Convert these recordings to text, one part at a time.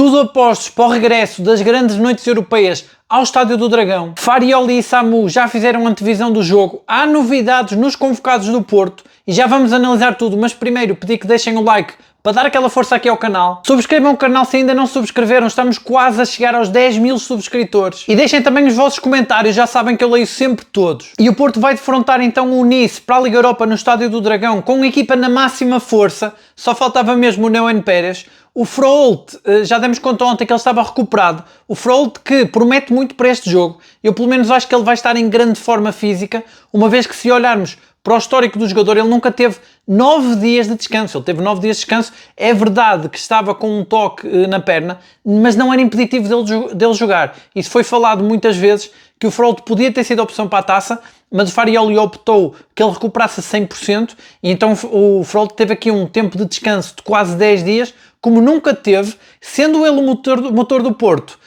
Tudo apostos para o regresso das grandes noites europeias ao Estádio do Dragão. Farioli e Samu já fizeram antevisão do jogo. Há novidades nos convocados do Porto e já vamos analisar tudo, mas primeiro pedi que deixem o like para dar aquela força aqui ao canal. Subscrevam o canal se ainda não subscreveram, estamos quase a chegar aos 10.000 subscritores. E deixem também os vossos comentários, já sabem que eu leio sempre todos. E o Porto vai defrontar então o Nice para a Liga Europa no Estádio do Dragão, com a equipa na máxima força, só faltava mesmo o Neuen Pérez. O Froholt, já demos conta ontem que ele estava recuperado. O Froholt que promete muito para este jogo. Eu pelo menos acho que ele vai estar em grande forma física, uma vez que se olharmos para o histórico do jogador, ele nunca teve 9 dias de descanso. Ele teve 9 dias de descanso. É verdade que estava com um toque na perna, mas não era impeditivo dele jogar. Isso foi falado muitas vezes, que o Froholt podia ter sido a opção para a taça, mas o Farioli optou que ele recuperasse a 100%, e então o Froholt teve aqui um tempo de descanso de quase 10 dias, como nunca teve, sendo ele o motor do Porto,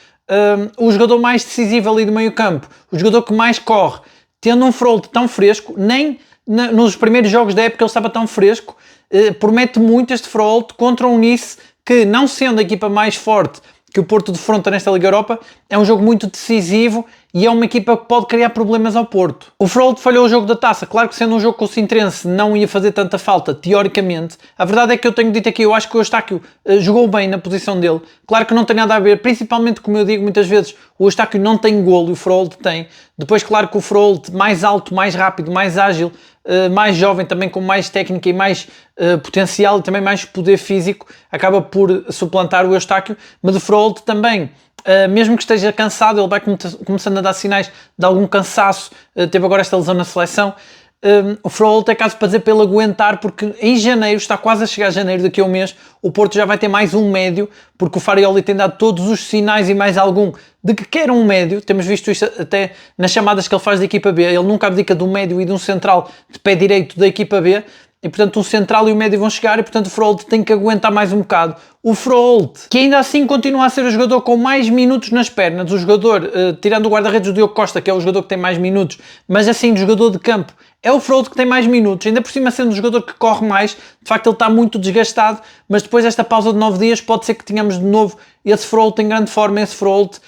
o jogador mais decisivo ali do meio campo, o jogador que mais corre, tendo um Froholt tão fresco, nem nos primeiros jogos da época ele estava tão fresco, promete muito este Froholt contra um Nice que, não sendo a equipa mais forte que o Porto defronta nesta Liga Europa, é um jogo muito decisivo e é uma equipa que pode criar problemas ao Porto. O Froholt falhou o jogo da taça, claro que sendo um jogo com o Sintrense não ia fazer tanta falta, teoricamente. A verdade é que eu tenho dito aqui, eu acho que o Eustáquio jogou bem na posição dele. Claro que não tem nada a ver, principalmente como eu digo muitas vezes, o Eustáquio não tem golo e o Froholt tem. Depois, claro que o Froholt mais alto, mais rápido, mais ágil, mais jovem, também com mais técnica e mais potencial e também mais poder físico, acaba por suplantar o Eustáquio, mas o Froholt também, mesmo que esteja cansado, ele vai começando a dar sinais de algum cansaço, teve agora esta lesão na seleção. O Froholt é caso para dizer para ele aguentar, porque em janeiro, está quase a chegar a janeiro, daqui a um mês, o Porto já vai ter mais um médio, porque o Farioli tem dado todos os sinais e mais algum de que quer um médio. Temos visto isto até nas chamadas que ele faz da equipa B, ele nunca abdica de um médio e de um central de pé direito da equipa B, e portanto o central e o médio vão chegar, e portanto o Froholt tem que aguentar mais um bocado. O Froholt, que ainda assim continua a ser o jogador com mais minutos nas pernas, o jogador, tirando o guarda-redes do Diogo Costa, que é o jogador que tem mais minutos, mas assim, o jogador de campo, é o Froholt que tem mais minutos, ainda por cima sendo o jogador que corre mais. De facto ele está muito desgastado, mas depois desta pausa de 9 dias pode ser que tenhamos de novo esse Froholt em grande forma, esse Froholt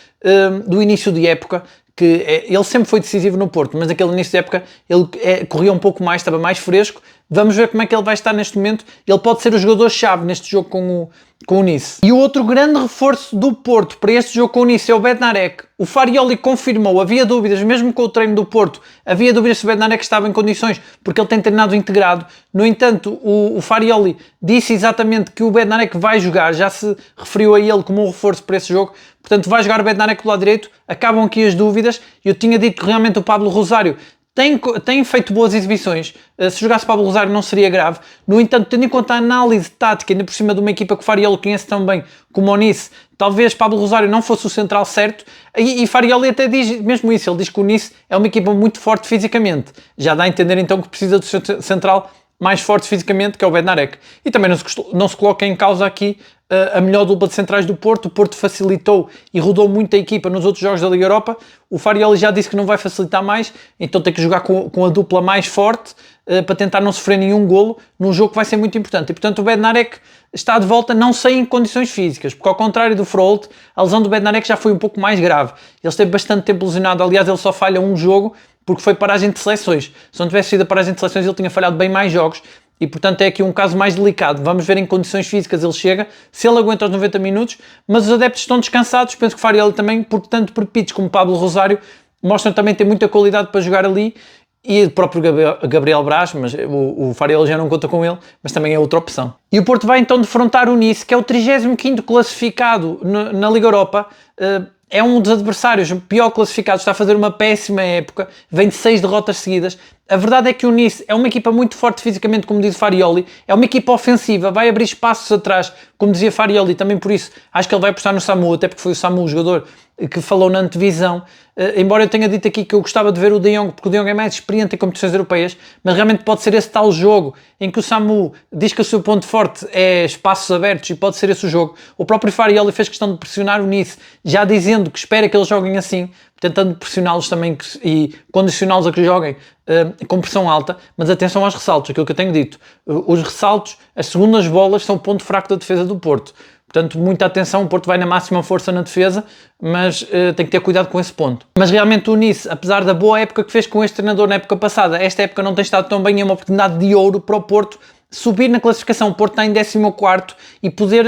do início de época, que ele sempre foi decisivo no Porto, mas naquele início de época ele corria um pouco mais, estava mais fresco. Vamos ver como é que ele vai estar neste momento. Ele pode ser o jogador-chave neste jogo com o Nice. E o outro grande reforço do Porto para este jogo com o Nice é o Bednarek. O Farioli confirmou, havia dúvidas, mesmo com o treino do Porto, havia dúvidas se o Bednarek estava em condições, porque ele tem treinado integrado. No entanto, o Farioli disse exatamente que o Bednarek vai jogar, já se referiu a ele como um reforço para esse jogo, portanto vai jogar o Bednarek do lado direito. Acabam aqui as dúvidas. Eu tinha dito que realmente o Pablo Rosário tem feito boas exibições. Se jogasse Pablo Rosário não seria grave. No entanto, tendo em conta a análise tática, ainda por cima de uma equipa que o Farioli conhece tão bem como o Nice, talvez Pablo Rosário não fosse o central certo. E Farioli até diz mesmo isso. Ele diz que o Nice é uma equipa muito forte fisicamente. Já dá a entender então que precisa do central mais forte fisicamente, que é o Bednarek. E também não se coloca em causa aqui a melhor dupla de centrais do Porto. O Porto facilitou e rodou muito a equipa nos outros jogos da Liga Europa. O Farioli já disse que não vai facilitar mais, então tem que jogar com a dupla mais forte para tentar não sofrer nenhum golo num jogo que vai ser muito importante. E portanto o Bednarek está de volta, não sei em condições físicas, porque ao contrário do Froholt, a lesão do Bednarek já foi um pouco mais grave. Ele esteve bastante tempo lesionado, aliás ele só falha um jogo porque foi paragem de seleções. Se não tivesse sido a paragem de seleções ele tinha falhado bem mais jogos. E portanto é aqui um caso mais delicado. Vamos ver em condições físicas ele chega, se ele aguenta os 90 minutos, mas os adeptos estão descansados. Penso que o Farioli também, porque tanto Perpites como Pablo Rosário mostram também ter muita qualidade para jogar ali, e o próprio Gabriel Braz, mas o Farioli já não conta com ele, mas também é outra opção. E o Porto vai então defrontar o Nice, que é o 35º classificado na Liga Europa. É um dos adversários pior classificados, está a fazer uma péssima época, vem de 6 derrotas seguidas. A verdade é que o Nice é uma equipa muito forte fisicamente, como diz Farioli, é uma equipa ofensiva, vai abrir espaços atrás, como dizia Farioli, também por isso acho que ele vai apostar no Samu, até porque foi o Samu o jogador que falou na antevisão. Embora eu tenha dito aqui que eu gostava de ver o De Jong, porque o De Jong é mais experiente em competições europeias, mas realmente pode ser esse tal jogo em que o Samu diz que o seu ponto forte é espaços abertos, e pode ser esse o jogo. O próprio Farioli fez questão de pressionar o Nice, já dizendo que espera que eles joguem assim, tentando pressioná-los também e condicioná-los a que joguem com pressão alta, mas atenção aos ressaltos, aquilo que eu tenho dito. Os ressaltos, as segundas bolas, são o ponto fraco da defesa do Porto. Portanto, muita atenção, o Porto vai na máxima força na defesa, mas tem que ter cuidado com esse ponto. Mas realmente o Nice, apesar da boa época que fez com este treinador na época passada, esta época não tem estado tão bem, é uma oportunidade de ouro para o Porto subir na classificação. O Porto está em 14º e poder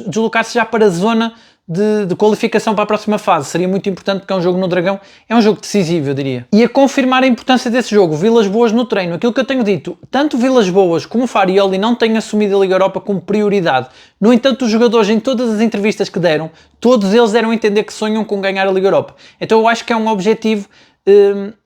deslocar-se já para a zona de qualificação para a próxima fase. Seria muito importante porque é um jogo no Dragão, é um jogo decisivo, eu diria. E a confirmar a importância desse jogo, Vilas Boas no treino, aquilo que eu tenho dito, tanto Vilas Boas como Farioli não têm assumido a Liga Europa como prioridade. No entanto, os jogadores em todas as entrevistas que deram, todos eles deram a entender que sonham com ganhar a Liga Europa. Então eu acho que é um objetivo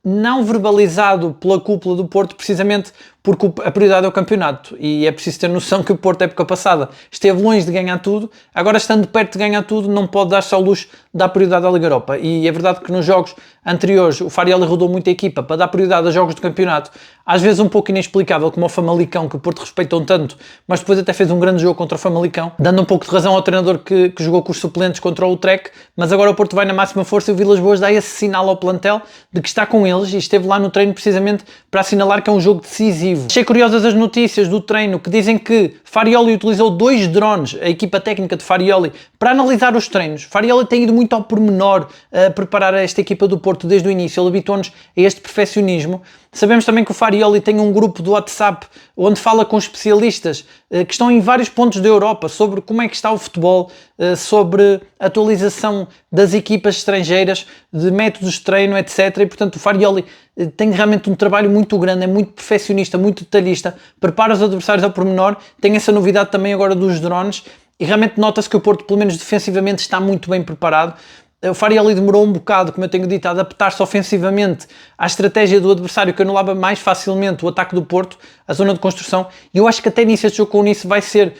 não verbalizado pela cúpula do Porto, precisamente porque a prioridade é o campeonato, e é preciso ter noção que o Porto, época passada, esteve longe de ganhar tudo, agora estando perto de ganhar tudo, não pode dar-se ao luxo de dar prioridade à Liga Europa. E é verdade que nos jogos anteriores o Farioli rodou muito a equipa para dar prioridade a jogos de campeonato, às vezes um pouco inexplicável, como o Famalicão, que o Porto respeitou tanto, mas depois até fez um grande jogo contra o Famalicão, dando um pouco de razão ao treinador que jogou com os suplentes contra o Utrecht. Mas agora o Porto vai na máxima força e o Vilas Boas dá esse sinal ao plantel de que está com eles e esteve lá no treino precisamente para assinalar que é um jogo decisivo. Achei curiosas as notícias do treino que dizem que Farioli utilizou 2 drones, a equipa técnica de Farioli, para analisar os treinos. Farioli tem ido muito ao pormenor a preparar esta equipa do Porto desde o início, ele habituou-nos a este perfeccionismo. Sabemos também que o Farioli tem um grupo do WhatsApp onde fala com especialistas que estão em vários pontos da Europa sobre como é que está o futebol, sobre atualização das equipas estrangeiras, de métodos de treino, etc. E, portanto, o Farioli tem realmente um trabalho muito grande, é muito perfeccionista, muito detalhista, prepara os adversários ao pormenor, tem essa novidade também agora dos drones e realmente nota-se que o Porto, pelo menos defensivamente, está muito bem preparado. O Farioli demorou um bocado, como eu tenho dito, a adaptar-se ofensivamente à estratégia do adversário, que anulava mais facilmente o ataque do Porto, a zona de construção, e eu acho que até nisso este jogo com o Nice vai ser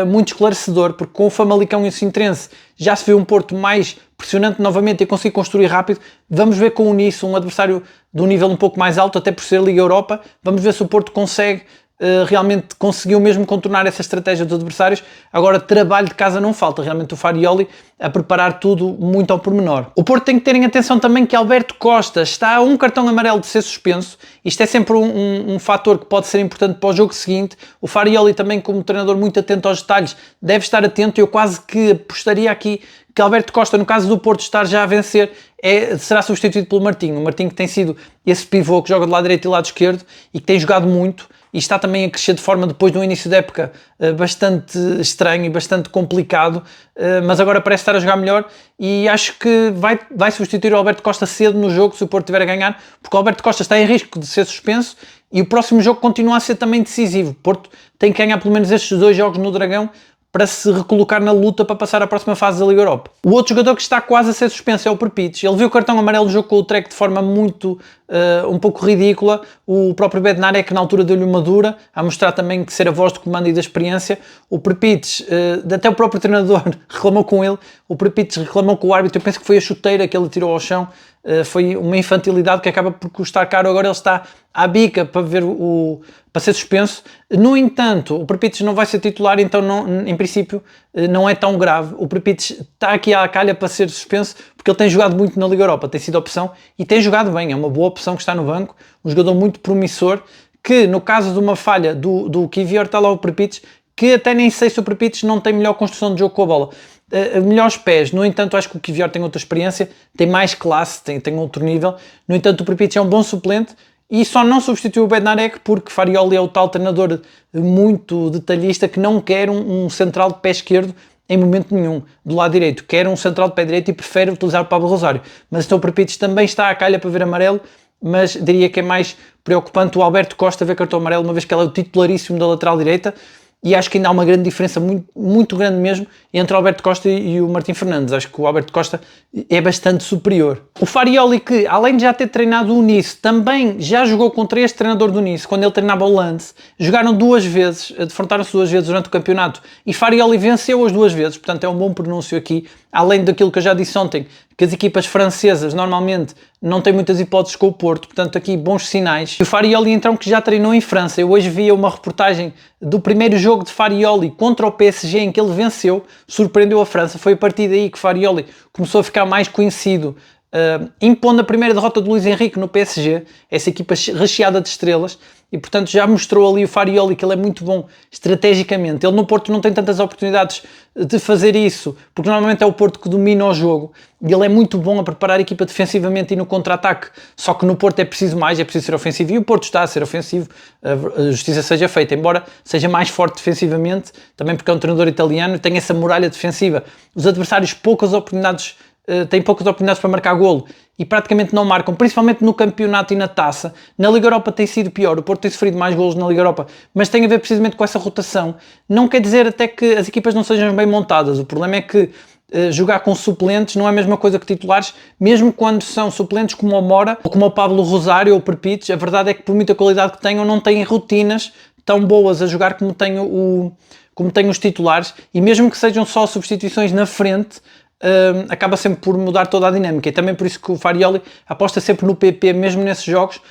muito esclarecedor, porque com o Famalicão e o Sintrense já se vê um Porto mais pressionante novamente e conseguir construir rápido. Vamos ver com o Nice, um adversário de um nível um pouco mais alto, até por ser Liga Europa, vamos ver se o Porto consegue realmente conseguiu mesmo contornar essa estratégia dos adversários. Agora, trabalho de casa não falta, realmente o Farioli a preparar tudo muito ao pormenor. O Porto tem que ter em atenção também que Alberto Costa está a um cartão amarelo de ser suspenso. Isto é sempre um fator que pode ser importante para o jogo seguinte. O Farioli também, como treinador muito atento aos detalhes, deve estar atento. Eu quase que apostaria aqui que Alberto Costa, no caso do Porto estar já a vencer, será substituído pelo Martinho. O Martinho que tem sido esse pivô que joga do lado direito e do lado esquerdo e que tem jogado muito e está também a crescer de forma, depois do início da época, bastante estranho e bastante complicado, mas agora parece estar a jogar melhor e acho que vai substituir o Alberto Costa cedo no jogo, se o Porto tiver a ganhar, porque o Alberto Costa está em risco de ser suspenso e o próximo jogo continua a ser também decisivo. O Porto tem que ganhar pelo menos estes 2 jogos no Dragão para se recolocar na luta para passar à próxima fase da Liga Europa. O outro jogador que está quase a ser suspenso é o Perpites. Ele viu o cartão amarelo do jogo com o Utrecht de forma muito, um pouco ridícula. O próprio Bednarek na altura deu-lhe uma dura, a mostrar também que ser a voz do comando e da experiência. O Perpites, até o próprio treinador reclamou com ele, o Perpites reclamou com o árbitro, eu penso que foi a chuteira que ele tirou ao chão. Foi uma infantilidade que acaba por custar caro. Agora ele está à bica para ver para ser suspenso. No entanto, o Perpites não vai ser titular, então em princípio não é tão grave. O Perpites está aqui à calha para ser suspenso porque ele tem jogado muito na Liga Europa, tem sido opção e tem jogado bem, é uma boa opção que está no banco, um jogador muito promissor que no caso de uma falha do Kivior está lá o Perpites, que até nem sei se o Perpites não tem melhor construção de jogo com a bola. Melhores pés, no entanto acho que o Kivior tem outra experiência, tem mais classe, tem outro nível. No entanto o Perpites é um bom suplente e só não substituiu o Bednarek porque Farioli é o tal treinador muito detalhista que não quer um central de pé esquerdo em momento nenhum, do lado direito, quer um central de pé direito e prefere utilizar o Pablo Rosário. Mas então o Perpites também está à calha para ver amarelo, mas diria que é mais preocupante o Alberto Costa ver cartão amarelo, uma vez que ele é o titularíssimo da lateral direita. E acho que ainda há uma grande diferença, muito, muito grande mesmo, entre o Alberto Costa e o Martim Fernandes. Acho que o Alberto Costa é bastante superior. O Farioli, que além de já ter treinado o Nice, também já jogou contra este treinador do Nice, quando ele treinava o Lens. Jogaram 2 vezes, defrontaram-se 2 vezes durante o campeonato e Farioli venceu as 2 vezes, portanto é um bom pronúncio aqui. Além daquilo que eu já disse ontem, que as equipas francesas normalmente não têm muitas hipóteses com o Porto, portanto aqui bons sinais. E o Farioli então que já treinou em França, eu hoje vi uma reportagem do primeiro jogo de Farioli contra o PSG em que ele venceu, surpreendeu a França, foi a partir daí que Farioli começou a ficar mais conhecido impondo a primeira derrota de Luís Henrique no PSG, essa equipa recheada de estrelas, e portanto já mostrou ali o Farioli que ele é muito bom estrategicamente. Ele no Porto não tem tantas oportunidades de fazer isso, porque normalmente é o Porto que domina o jogo, e ele é muito bom a preparar a equipa defensivamente e no contra-ataque, só que no Porto é preciso mais, é preciso ser ofensivo, e o Porto está a ser ofensivo, a justiça seja feita, embora seja mais forte defensivamente, também porque é um treinador italiano e tem essa muralha defensiva. Os adversários têm poucas oportunidades para marcar golo e praticamente não marcam, principalmente no campeonato e na taça. Na Liga Europa tem sido pior, o Porto tem sofrido mais golos na Liga Europa, mas tem a ver precisamente com essa rotação. Não quer dizer até que as equipas não sejam bem montadas, o problema é que jogar com suplentes não é a mesma coisa que titulares, mesmo quando são suplentes como o Mora, ou como o Pablo Rosário ou o Perpites. A verdade é que por muita qualidade que tenham, não têm rotinas tão boas a jogar como têm os titulares, e mesmo que sejam só substituições na frente, acaba sempre por mudar toda a dinâmica, e também por isso que o Farioli aposta sempre no PP, mesmo nesses jogos,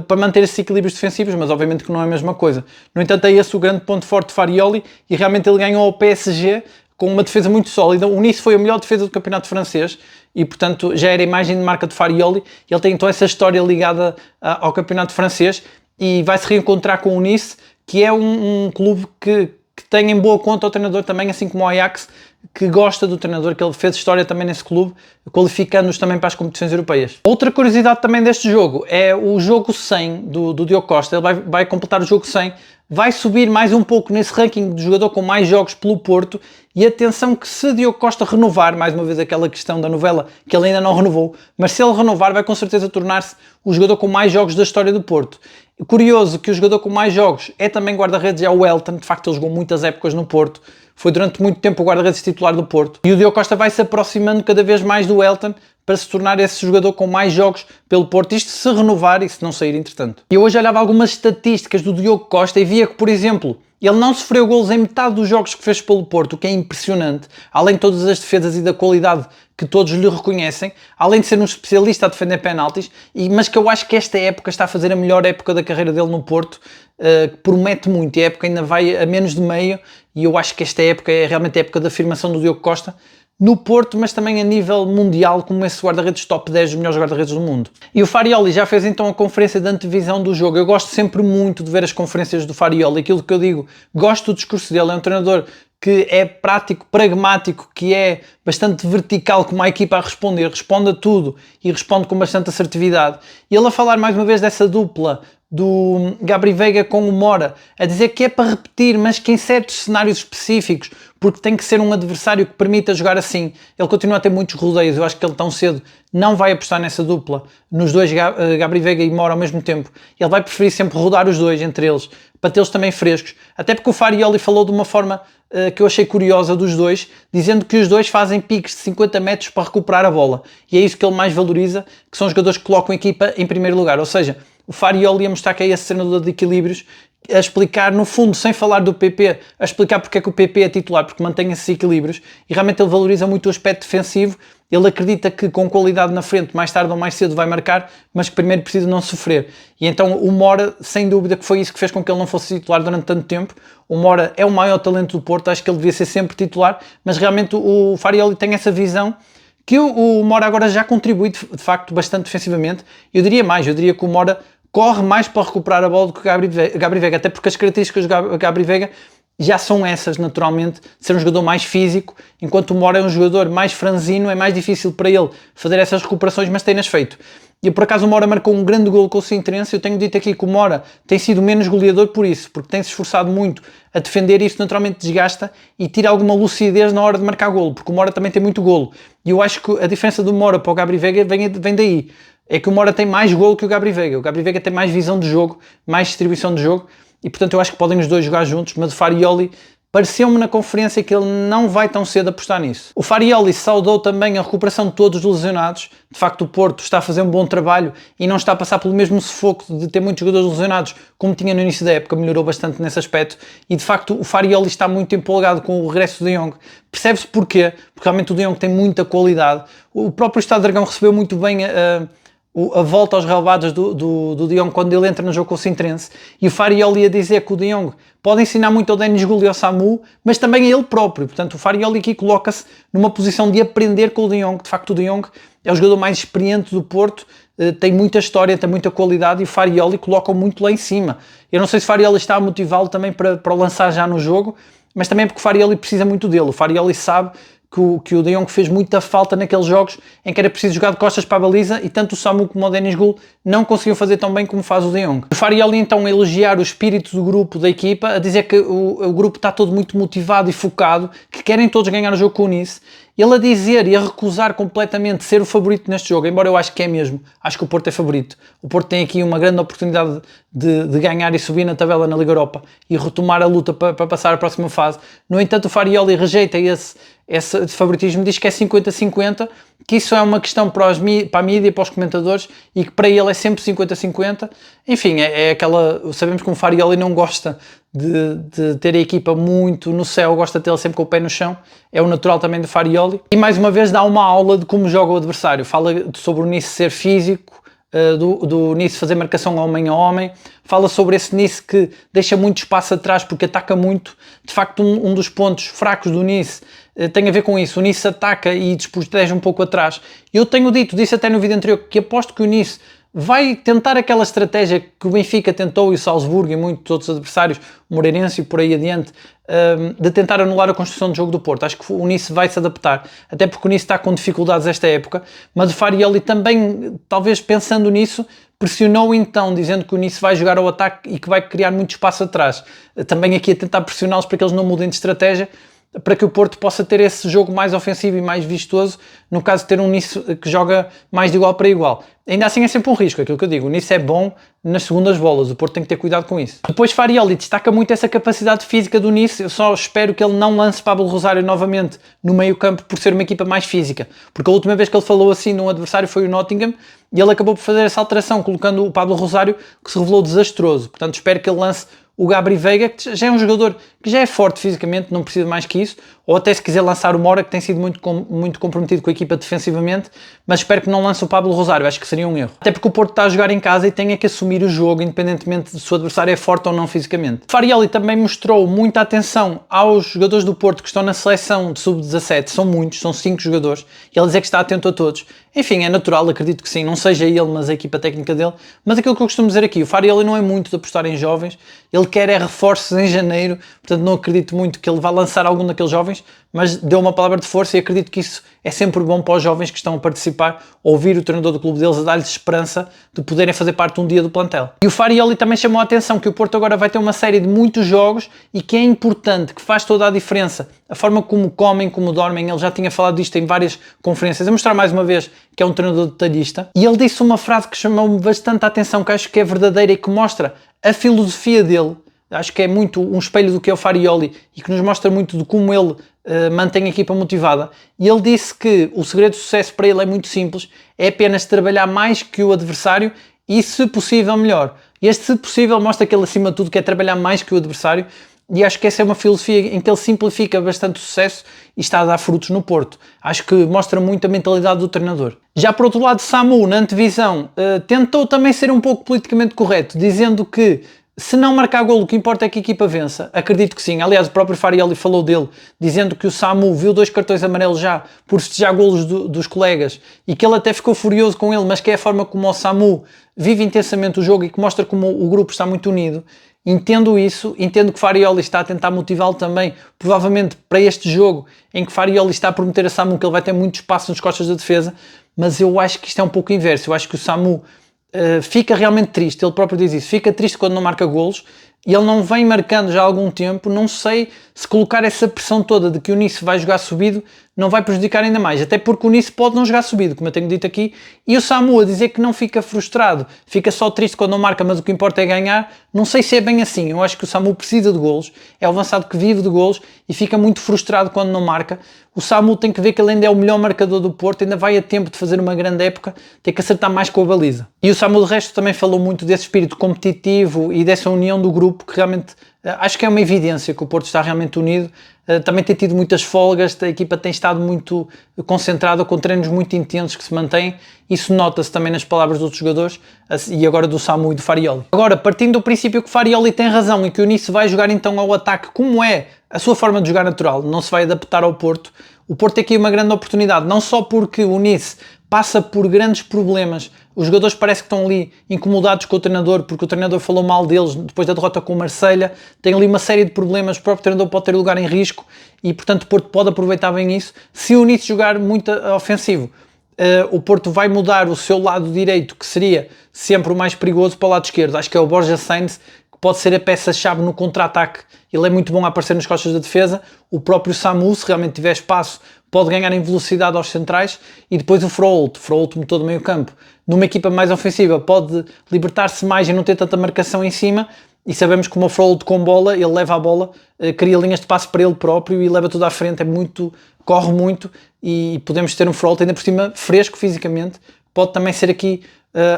para manter esses equilíbrios defensivos, mas obviamente que não é a mesma coisa. No entanto, é esse o grande ponto forte de Farioli, e realmente ele ganhou ao PSG com uma defesa muito sólida. O Nice foi a melhor defesa do campeonato francês, e portanto já era a imagem de marca de Farioli. Ele tem então essa história ligada ao campeonato francês, e vai se reencontrar com o Nice, que é um clube que tem em boa conta o treinador também, assim como o Ajax, que gosta do treinador, que ele fez história também nesse clube, qualificando-os também para as competições europeias. Outra curiosidade também deste jogo é o jogo 100 do Diogo Costa. Ele vai completar o jogo 100, vai subir mais um pouco nesse ranking de jogador com mais jogos pelo Porto, e atenção que se Diogo Costa renovar, mais uma vez aquela questão da novela, que ele ainda não renovou, mas se ele renovar vai com certeza tornar-se o jogador com mais jogos da história do Porto. Curioso que o jogador com mais jogos é também guarda-redes, é o Welton. De facto ele jogou muitas épocas no Porto, foi durante muito tempo o guarda-redes titular do Porto, e o Diogo Costa vai se aproximando cada vez mais do Welton para se tornar esse jogador com mais jogos pelo Porto, isto se renovar e se não sair entretanto. Eu hoje olhava algumas estatísticas do Diogo Costa e via que, por exemplo, ele não sofreu golos em metade dos jogos que fez pelo Porto, o que é impressionante, além de todas as defesas e da qualidade que todos lhe reconhecem, além de ser um especialista a defender penaltis, mas que eu acho que esta época está a fazer a melhor época da carreira dele no Porto, que promete muito, e a época ainda vai a menos de meio, e eu acho que esta época é realmente a época da afirmação do Diogo Costa no Porto, mas também a nível mundial, como esse guarda-redes top 10 dos melhores guarda-redes do mundo. E o Farioli já fez então a conferência de antevisão do jogo. Eu gosto sempre muito de ver as conferências do Farioli, aquilo que eu digo, gosto do discurso dele, é um treinador que é prático, pragmático, que é bastante vertical como a equipa a responder, responde a tudo e responde com bastante assertividade. E ele a falar mais uma vez dessa dupla do Gabri Veiga com o Mora, a dizer que é para repetir, mas que em certos cenários específicos, porque tem que ser um adversário que permita jogar assim. Ele continua a ter muitos rodeios, eu acho que ele tão cedo não vai apostar nessa dupla, nos dois Gabri Veiga e Mora ao mesmo tempo. Ele vai preferir sempre rodar os dois entre eles, para tê-los também frescos. Até porque o Farioli falou de uma forma que eu achei curiosa dos dois, dizendo que os dois fazem piques de 50 metros para recuperar a bola. E é isso que ele mais valoriza, que são os jogadores que colocam a equipa em primeiro lugar. Ou seja, o Farioli a mostrar que é esse treinador de equilíbrios, a explicar, no fundo, sem falar do PP, a explicar porque é que o PP é titular, porque mantém esses equilíbrios, e realmente ele valoriza muito o aspecto defensivo. Ele acredita que com qualidade na frente, mais tarde ou mais cedo vai marcar, mas que primeiro precisa não sofrer. E então o Mora, sem dúvida que foi isso que fez com que ele não fosse titular durante tanto tempo. O Mora é o maior talento do Porto, acho que ele devia ser sempre titular, mas realmente o Farioli tem essa visão que o Mora agora já contribui de facto bastante defensivamente. Eu diria mais, eu diria que o Mora corre mais para recuperar a bola do que o Gabri Veiga, até porque as características do Gabri Veiga já são essas, naturalmente, de ser um jogador mais físico, enquanto o Mora é um jogador mais franzino, é mais difícil para ele fazer essas recuperações, mas tem-nas feito. E por acaso o Mora marcou um grande golo com o Sintrense. Eu tenho dito aqui que o Mora tem sido menos goleador por isso, porque tem se esforçado muito a defender, e isso naturalmente desgasta e tira alguma lucidez na hora de marcar golo, porque o Mora também tem muito golo. E eu acho que a diferença do Mora para o Gabri Veiga vem daí. É que o Mora tem mais golo que o Gabri Veiga. O Gabri Veiga tem mais visão de jogo, mais distribuição de jogo, e portanto eu acho que podem os dois jogar juntos, mas o Farioli pareceu-me na conferência que ele não vai tão cedo apostar nisso. O Farioli saudou também a recuperação de todos os lesionados. De facto o Porto está a fazer um bom trabalho e não está a passar pelo mesmo sufoco de ter muitos jogadores lesionados como tinha no início da época, melhorou bastante nesse aspecto, e de facto o Farioli está muito empolgado com o regresso do De Jong. Percebe-se porquê, porque realmente o De Jong tem muita qualidade. O próprio Estado de Dragão recebeu muito bem a volta aos relevados do De Jong quando ele entra no jogo com o Sintrense, e o Farioli a dizer que o De Jong pode ensinar muito ao Denis Gulli e ao Samu, mas também a ele próprio. Portanto, o Farioli aqui coloca-se numa posição de aprender com o De Jong. De facto, o De Jong é o jogador mais experiente do Porto, tem muita história, tem muita qualidade, e o Farioli coloca-o muito lá em cima. Eu não sei se o Farioli está a motivá-lo também para o lançar já no jogo, mas também porque o Farioli precisa muito dele. O Farioli sabe que o De Jong fez muita falta naqueles jogos em que era preciso jogar de costas para a baliza, e tanto o Samu como o Denis Gulli não conseguiam fazer tão bem como faz o De Jong. O Farioli então a elogiar o espírito do grupo, da equipa, a dizer que o grupo está todo muito motivado e focado, que querem todos ganhar o jogo com o Nice. Ele a dizer e a recusar completamente ser o favorito neste jogo, embora eu acho que é mesmo, acho que o Porto é favorito. O Porto tem aqui uma grande oportunidade de ganhar e subir na tabela na Liga Europa e retomar a luta para passar à próxima fase. No entanto, o Farioli rejeita esse favoritismo, diz que é 50-50, que isso é uma questão para a mídia, para os comentadores, e que para ele é sempre 50-50. Enfim, sabemos que o Farioli não gosta de ter a equipa muito no céu, gosta de tê-la sempre com o pé no chão, é o natural também do Farioli. E mais uma vez dá uma aula de como joga o adversário, fala sobre o Nice ser físico, do Nice fazer marcação homem a homem, fala sobre esse Nice que deixa muito espaço atrás porque ataca muito. De facto, um dos pontos fracos do Nice tem a ver com isso. O Nice ataca e desprotege um pouco atrás. Eu tenho disse até no vídeo anterior, que aposto que o Nice vai tentar aquela estratégia que o Benfica tentou, e o Salzburgo e muitos outros adversários, o Moreirense e por aí adiante, de tentar anular a construção do jogo do Porto. Acho que o Nice vai se adaptar, até porque o Nice está com dificuldades esta época, mas o Farioli também, talvez pensando nisso, pressionou então, dizendo que o Nice vai jogar ao ataque e que vai criar muito espaço atrás. Também aqui a tentar pressioná-los para que eles não mudem de estratégia, para que o Porto possa ter esse jogo mais ofensivo e mais vistoso, no caso de ter um Nice que joga mais de igual para igual. Ainda assim é sempre um risco, aquilo que eu digo, o Nice é bom nas segundas bolas, o Porto tem que ter cuidado com isso. Depois Farioli destaca muito essa capacidade física do Nice, eu só espero que ele não lance Pablo Rosário novamente no meio campo por ser uma equipa mais física, porque a última vez que ele falou assim num adversário foi o Nottingham, e ele acabou por fazer essa alteração, colocando o Pablo Rosário, que se revelou desastroso. Portanto, espero que ele lance o Gabri Veiga, que já é um jogador que já é forte fisicamente, não precisa mais que isso, ou até se quiser lançar o Mora, que tem sido muito comprometido com a equipa defensivamente, mas espero que não lance o Pablo Rosário, acho que seria um erro. Até porque o Porto está a jogar em casa e tem que assumir o jogo, independentemente se o adversário é forte ou não fisicamente. Farioli também mostrou muita atenção aos jogadores do Porto que estão na seleção de sub-17, são muitos, são 5 jogadores, e ele dizer que está atento a todos. Enfim, é natural, acredito que sim, não seja ele, mas a equipa técnica dele, mas aquilo que eu costumo dizer aqui, o Farioli não é muito de apostar em jovens, ele quer reforços em janeiro, portanto não acredito muito que ele vá lançar algum daqueles jovens, mas deu uma palavra de força e acredito que isso é sempre bom para os jovens que estão a participar, ouvir o treinador do clube deles a dar-lhes esperança de poderem fazer parte um dia do plantel. E o Farioli também chamou a atenção que o Porto agora vai ter uma série de muitos jogos e que é importante, que faz toda a diferença, a forma como comem, como dormem. Ele já tinha falado disto em várias conferências, a mostrar mais uma vez que é um treinador detalhista, e ele disse uma frase que chamou-me bastante a atenção, que acho que é verdadeira e que mostra a filosofia dele. Acho que é muito um espelho do que é o Farioli e que nos mostra muito de como ele mantém a equipa motivada. E ele disse que o segredo de sucesso para ele é muito simples, é apenas trabalhar mais que o adversário e, se possível, melhor. E este, se possível, mostra que ele, acima de tudo, quer trabalhar mais que o adversário, e acho que essa é uma filosofia em que ele simplifica bastante o sucesso e está a dar frutos no Porto. Acho que mostra muito a mentalidade do treinador. Já por outro lado, Samu, na antevisão, tentou também ser um pouco politicamente correto, dizendo que se não marcar golo, o que importa é que a equipa vença. Acredito que sim. Aliás, o próprio Farioli falou dele, dizendo que o Samu viu 2 cartões amarelos já por festejar golos dos colegas e que ele até ficou furioso com ele, mas que é a forma como o Samu vive intensamente o jogo e que mostra como o grupo está muito unido. Entendo isso, entendo que Farioli está a tentar motivá-lo também, provavelmente para este jogo, em que Farioli está a prometer a Samu que ele vai ter muito espaço nas costas da defesa, mas eu acho que isto é um pouco inverso. Eu acho que o Samu fica realmente triste, ele próprio diz isso, fica triste quando não marca golos, e ele não vem marcando já há algum tempo. Não sei se colocar essa pressão toda de que o Nice vai jogar subido não vai prejudicar ainda mais, até porque o Nice pode não jogar subido, como eu tenho dito aqui, e o Samu a dizer que não fica frustrado, fica só triste quando não marca, mas o que importa é ganhar. Não sei se é bem assim. Eu acho que o Samu precisa de golos, é o avançado que vive de golos e fica muito frustrado quando não marca. O Samu tem que ver que ele ainda é o melhor marcador do Porto, ainda vai a tempo de fazer uma grande época, tem que acertar mais com a baliza. E o Samu, de resto, também falou muito desse espírito competitivo e dessa união do grupo, que realmente acho que é uma evidência que o Porto está realmente unido. também tem tido muitas folgas, a equipa tem estado muito concentrada, com treinos muito intensos que se mantêm. Isso nota-se também nas palavras dos outros jogadores e agora do Samu e do Farioli. Agora, partindo do princípio que o Farioli tem razão e que o Nice vai jogar então ao ataque como é a sua forma de jogar natural, não se vai adaptar ao Porto, o Porto tem aqui uma grande oportunidade, não só porque o Nice passa por grandes problemas, os jogadores parece que estão ali incomodados com o treinador, porque o treinador falou mal deles depois da derrota com o Marselha, tem ali uma série de problemas, o próprio treinador pode ter lugar em risco e portanto o Porto pode aproveitar bem isso. Se o Nice jogar muito ofensivo, o Porto vai mudar o seu lado direito, que seria sempre o mais perigoso, para o lado esquerdo. Acho que é o Borja Sainz, que pode ser a peça-chave no contra-ataque. Ele é muito bom a aparecer nas costas da defesa. O próprio Samu, se realmente tiver espaço, pode ganhar em velocidade aos centrais. E depois o Froholt, motor do meio campo. Numa equipa mais ofensiva, pode libertar-se mais e não ter tanta marcação em cima. E sabemos que o Froholt com bola, ele leva a bola, cria linhas de passe para ele próprio e leva tudo à frente, corre muito e podemos ter um Froholt ainda por cima fresco fisicamente, pode também ser aqui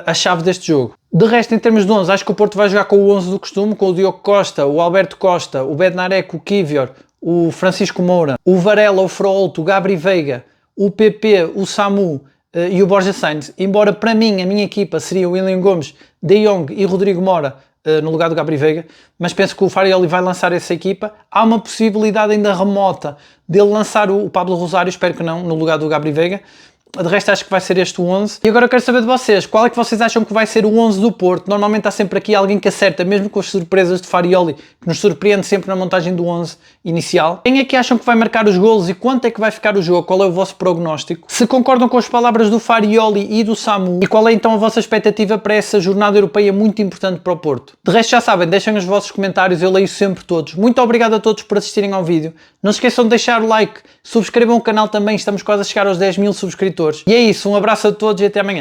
a chave deste jogo. De resto, em termos de 11, acho que o Porto vai jogar com o 11 do costume, com o Diogo Costa, o Alberto Costa, o Bednarek, o Kivior, o Francisco Moura, o Varela, o Froholt, o Gabri Veiga, o PP, o Samu e o Borja Sainz. Embora para mim a minha equipa seria o William Gomes, De Jong e Rodrigo Moura, no lugar do Gabri Veiga, mas penso que o Farioli vai lançar essa equipa. Há uma possibilidade ainda remota dele lançar o Pablo Rosário, espero que não, no lugar do Gabri Veiga. De resto acho que vai ser este o 11. E agora eu quero saber de vocês, qual é que vocês acham que vai ser o 11 do Porto? Normalmente há sempre aqui alguém que acerta, mesmo com as surpresas de Farioli, que nos surpreende sempre na montagem do 11 inicial. Quem é que acham que vai marcar os golos e quanto é que vai ficar o jogo? Qual é o vosso prognóstico? Se concordam com as palavras do Farioli e do Samu, e qual é então a vossa expectativa para essa jornada europeia muito importante para o Porto? De resto já sabem, deixem os vossos comentários, eu leio sempre todos. Muito obrigado a todos por assistirem ao vídeo. Não se esqueçam de deixar o like, subscrevam o canal também, estamos quase a chegar aos 10 mil subscritores. E é isso, um abraço a todos e até amanhã.